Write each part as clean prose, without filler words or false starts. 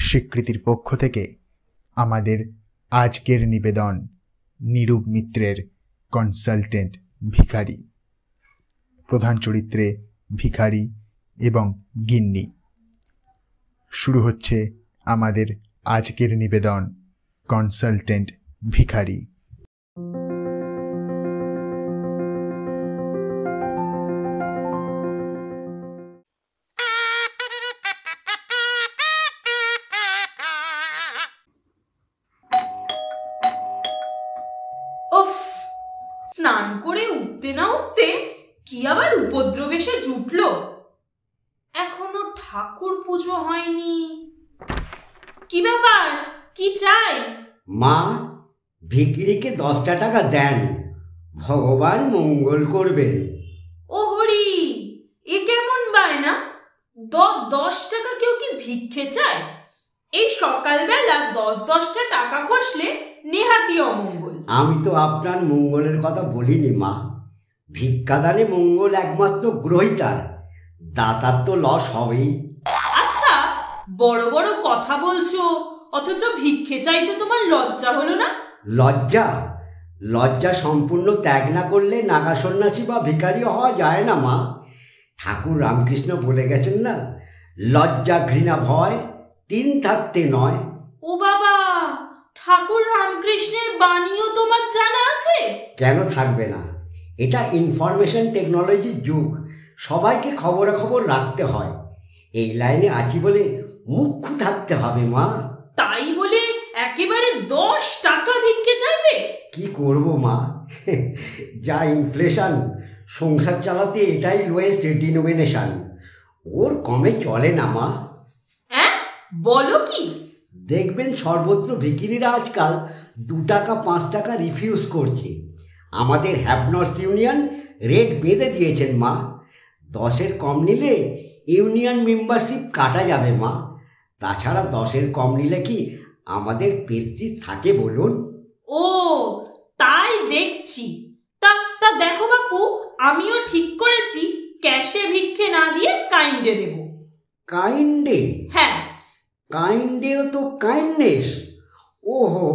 স্বীকৃতির পক্ষ থেকে আমাদের আজকের নিবেদন নিরূপ মিত্রের কনসালটেন্ট ভিখারি। প্রধান চরিত্রে ভিখারি এবং গিন্নি। শুরু হচ্ছে আমাদের আজকের নিবেদন কনসালটেন্ট ভিখারি। স্নান করে উঠতে না উঠতে কি আবার উপদ্রব এসে জুটল। এখনো ঠাকুর পুজো হয়নি। কি ব্যাপার, কি চাই? মা, ভিখিরিকে 10টা টাকা দেন, ভগবান মঙ্গল করবেন। ও হরি, এ কেমন বায়না? 10 টাকা কেউ কি ভিক্ষে চায়? এই সকালবেলা 10-10টা টাকা খসলে নেহাতি অমঙ্গল। আমি তো আপনার মঙ্গলের কথা বলিনি মা। ভিক্ষাদানে মঙ্গল একমাত্র গ্রহিতার, দাতার তো লস হবেই। আচ্ছা, বড় বড় কথা বলছো, অথচ ভিক্ষে চাইতে তোমার লজ্জা হলো না? লজ্জা সম্পূর্ণ ত্যাগ না করলে নাগা সন্ন্যাসী বা ভিখারি হওয়া যায় না মা। ঠাকুর রামকৃষ্ণ বলে গেছেন না, লজ্জা ঘৃণা ভয় 3 থাকতে নয়। ও বাবা, ঠাকুর রামকৃষ্ণের বাণীও তোমার জানা আছে? কেন থাকবে না? এটা ইনফরমেশন টেকনোলজির যুগ, সবাইকে খবরাখবর রাখতে হয়। এই লাইনে আছি বলে মুখ্য থাকতে হবে মা। তাই বলে একেবারে 10 টাকা ভিক্ষে চাইবে? কি করব মা, যা ইনফ্লেশন, সংসার চালাতে এটাই লোয়েস্ট ডিনোমিনেশন। ওর কমে চলে না মা। বলো কি? দেখবেন সর্বত্র ভিখিরিরা আজকাল 2 টাকা 5 টাকা রিফিউজ করছে। আমাদের হ্যাভনর্স ইউনিয়ন রেট বেঁধে দিয়েছেন মা। 10-এর কম নিলে ইউনিয়ন মেম্বারশিপ কাটা যাবে মা। তাছাড়া 10-এর কম নিলে কি আমাদের পেস্টিজ থাকে বলুন? ও তাই দেখছি। তা দেখো বাপু, আমিও ঠিক করেছি ক্যাশে ভিক্ষে না দিয়ে কাইন্ডে দেব। কাইন্ডে? হ্যাঁ। কাইন্ডেও তো কাইন্ডনেস। ওহো,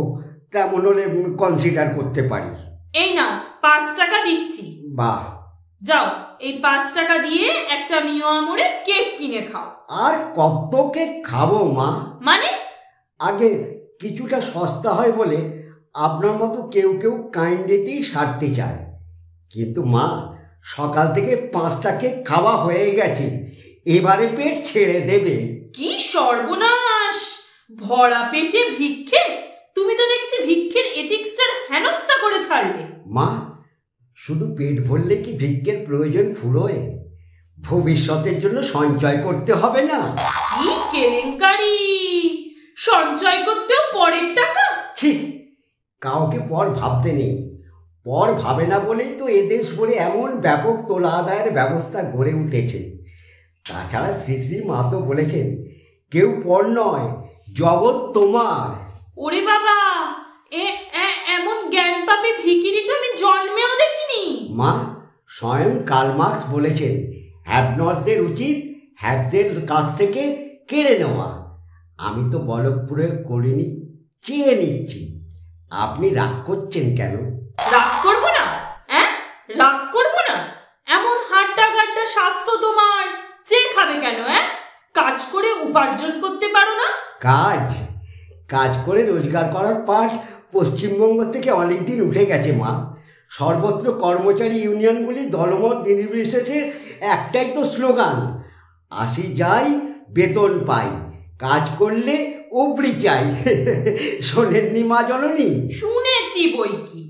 তেমন হলে কনসিডার করতে পারি। এই না, 5 টাকা দিচ্ছি। বাহ। যাও, এই 5 টাকা দিয়ে একটা মিও আমরের কেক কিনে খাও। আর কত কেক খাবো মা? মানে? আগে কিছুটা সস্তা হয় বলে আপনার মতো কেউ কাইন্ডেতেই সারতে চায়, কিন্তু মা সকাল থেকে 5টা কেক খাওয়া হয়ে গেছে, এবারে পেট ছেড়ে দেবে। কি সর্বনাশ! ভরা পেটে ভিক্ষে? তুমি তো দেখছি ভিক্ষের এথিক্সটার হেনস্থা করে ছাড়লে। মা, শুধু পেট ভরলে কি ভিক্ষের প্রয়োজন ফুরোয়? ভবিষ্যতের জন্য সঞ্চয় করতে হবে না? কি কেলেঙ্কারি! সঞ্চয় করতেও পরের টাকা? ছি, কাউকে পর ভাবতে নেই। পর ভাবে না বলেই তো এদেশ ভরে এমন ব্যাপক তোলা আদায়ের ব্যবস্থা গড়ে উঠেছে। তাছাড়া শ্রী শ্রী মা তো বলেছেন, কেউ পর নয়, জগৎ তোমার। ওরে বাবা, এমন জ্ঞান পাপী ভিখিরি তো আমি জন্মেও দেখিনি। মা, স্বয়ং কার্ল মার্কস বলেছেন, হ্যাভনর্সদের উচিত হ্যাভদের কাছ থেকে কেড়ে নেওয়া। আমি তো বল প্রয়োগ করিনি, চেয়ে নিচ্ছি। আপনি রাগ করছেন কেন? রাগ করবো না? রাগ করবো না? এমন হাড্ডা গাড্ডা স্বাস্থ্য তোমার, চেয়ে খাবে কেন? কাজ করে উপার্জন করতে পারো না? কাজ করে রোজগার করার পাঠ পশ্চিমবঙ্গ থেকে অনেকদিন উঠে গেছে মা। সর্বত্র কর্মচারী ইউনিয়নগুলি দলমত নির্বিশেষে একটাই তো স্লোগান, আসি যাই বেতন পাই, কাজ করলে উপরি চাই। শোনেননি মা জননী? শুনেছি বই কি,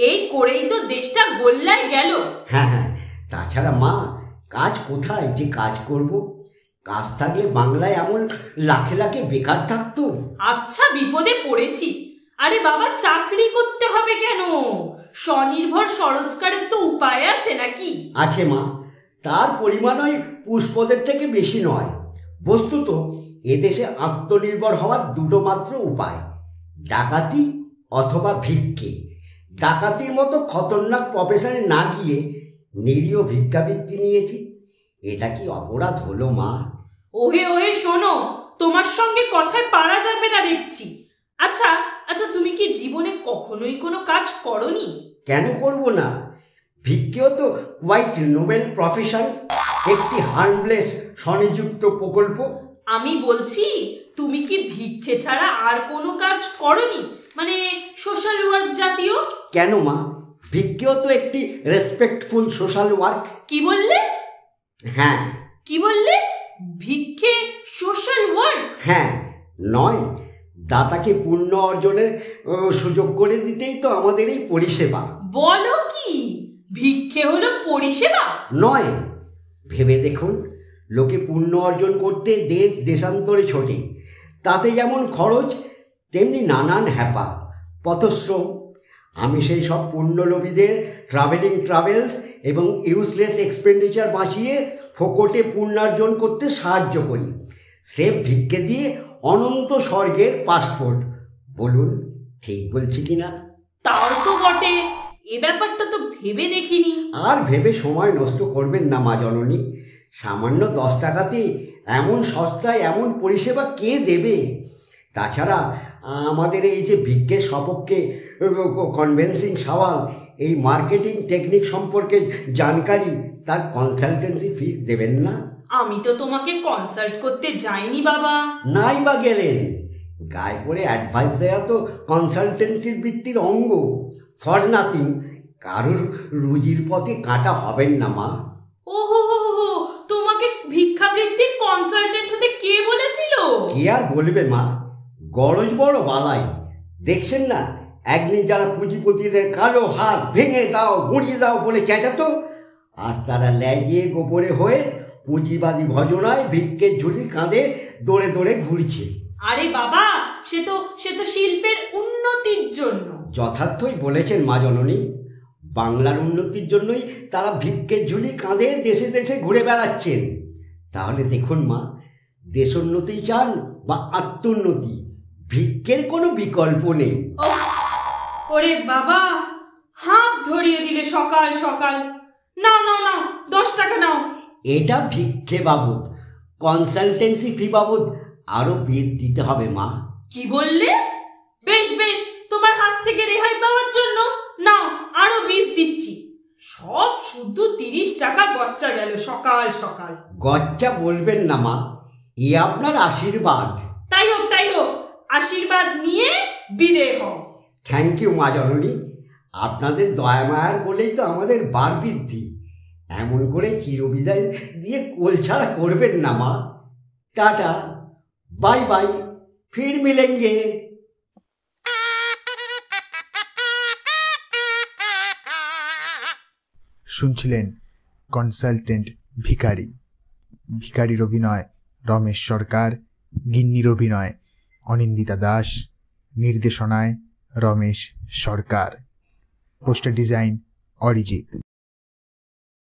এই করেই তো দেশটা গোল্লায় গেল। হ্যাঁ, তাছাড়া মা, কাজ কোথায় যে কাজ করব? কাজ থাকলে বাংলায় এমন লাখে লাখে বেকার থাকতো। আচ্ছা, বিপদে পড়েছি। আরে বাবা, চাকরি করতে হবে কেন? স্বনির্ভর স্বরোজগারের তো উপায় আছে নাকি? আছে মা, তার পরিমাণ ওই পুষ্পদের থেকে বেশি নয়। বস্তুত এদেশে আত্মনির্ভর হওয়ার 2টো মাত্র উপায়, ডাকাতি অথবা ভিক্ষে। ডাকাতির মতো খতরনাক প্রফেশনে না গিয়ে নিরীহ ভিক্ষাবৃত্তি নিয়েছি। এটা কি অপরাধ হলো মা? ওহে শোনো, তোমার সঙ্গে কথায় পারা যাবে না দেখছি। আচ্ছা আচ্ছা, তুমি কি জীবনে কখনোই কোনো কাজ করনি? কেন করব না? ভিক্ষেও তো কোয়াইট নোবেল প্রফেশন, একটি হার্মলেস স্বনিযুক্ত প্রকল্প। আমি বলছি, তুমি কি ভিক্ষে ছাড়া আর কোনো কাজ করনি, মানে সোশ্যাল ওয়ার্ক জাতীয়? কেন মা, ভিক্ষেও তো একটি রেসপেক্টফুল সোশ্যাল ওয়ার্ক। কি বললে? হ্যাঁ। কি বললে? ভিক্ষে সোশ্যাল ওয়ার্ক? হ্যাঁ, নয়, দাতাকে পুণ্য অর্জনের সুযোগ করে দিতেই তো আমাদের এই পরিষেবা। বলো কি, ভিক্ষে হলো পরিষেবা? নয়, ভেবে দেখুন, লোকে পুণ্য অর্জন করতে দেশ দেশান্তরে ছোটে, তাতে যেমন খরচ তেমনি নানান হ্যাপা, পথশ্রম। আমি সেই সব পুণ্যলোভীদের ট্রাভেলস এবং ইউজলেস এক্সপেন্ডিচার বাঁচিয়ে ফোকটে পুণ্যার্জন করতে সাহায্য করি, স্রেফ ভিক্ষে দিয়ে অনন্ত স্বর্গের পাসপোর্ট। বলুন ঠিক বলছি কি না? তাও তো বটে, এ ব্যাপারটা তো ভেবে দেখিনি। আর ভেবে সময় নষ্ট করবেন না মা জননী। সামান্য 10 টাকাতে এমন সস্তায় এমন পরিষেবা কে দেবে? তাছাড়া আমাদের এই যে ভিক্ষের সপক্ষে কনভিন্সিং সওয়াল, এই মার্কেটিং টেকনিক সম্পর্কে জানকারি, তার কনসালটেন্সি ফিস দেবেন না? আমি তো তোমাকে কনসাল্ট করতে যাইনি বাবা। নাই বা গেলেন, গায়ে পড়ে অ্যাডভাইস দেওয়া তো কনসালটেন্সির বৃত্তির অঙ্গ। ফর নাথিং, কারোর রুজির পথে কাঁটা হবেন না মা। ওহো হো হো, তোমাকে ভিক্ষাবৃত্তির কনসালটেন্ট হতে কে বলেছিল? কি আর বলবে মা, গরজ বড় বালাই। দেখছেন না, একদিন যারা পুঁজিপতিদের কালো হাত ভেঙে দাও, গুঁড়িয়ে দাও বলে চেঁচাতো, আজ তারা ল্যাজিয়ে গোপরে হয়ে পুঁজিবাদী ভজনায় ভিক্ষের ঝুলি কাঁধে দৌড়ে দৌড়ে ঘুরছে। আরে বাবা, সে তো শিল্পের উন্নতির জন্য। যথার্থই বলেছেন মা জননী, বাংলার উন্নতির জন্যই তারা ভিক্ষের ঝুলি কাঁধে দেশে দেশে ঘুরে বেড়াচ্ছেন। তাহলে দেখুন মা, দেশোন্নতি চান বা আত্মোন্নতি, ভিক্ষের কোনো বিকল্প নেই। ওরে বাবা, হাত ধরিয়ে দিলে সকাল সকাল। নাও নাও নাও, 10 টাকা নাও। এটা ভিক্ষে বাবদ, কনসালটেন্সি ফি বাবদ আরো 20 দিতে হবে মা। কি বললে? বেশ বেশ, তোমার হাত থেকে রেহাই পাওয়ার জন্য নাও আরো 20 দিচ্ছি। সব শুদ্ধ 30 টাকা গচ্চা গেল সকাল সকাল। গচ্চা বলবেন না মা, এ আপনার আশীর্বাদ। তাই হোক তাই হোক, আশীর্বাদ নিয়ে বিদেয় হও। থ্যাংক ইউ মা জননী, আপনাদের দয়া মায়ার বলেই তো আমাদের বার বৃদ্ধি। এমন করে চিরবিদায় দিয়ে কোলছাড়া করবেন না মা। টাটা, বাই বাই, ফির মিলেঙ্গে। শুনছিলেন কনসালটেন্ট ভিখারি। ভিখারির অভিনয় রমেশ সরকার, গিন্নির অভিনয় অনিন্দিতা দাস, নির্দেশনায় রমেশ সরকার, পোস্টার ডিজাইন অরিজিৎ।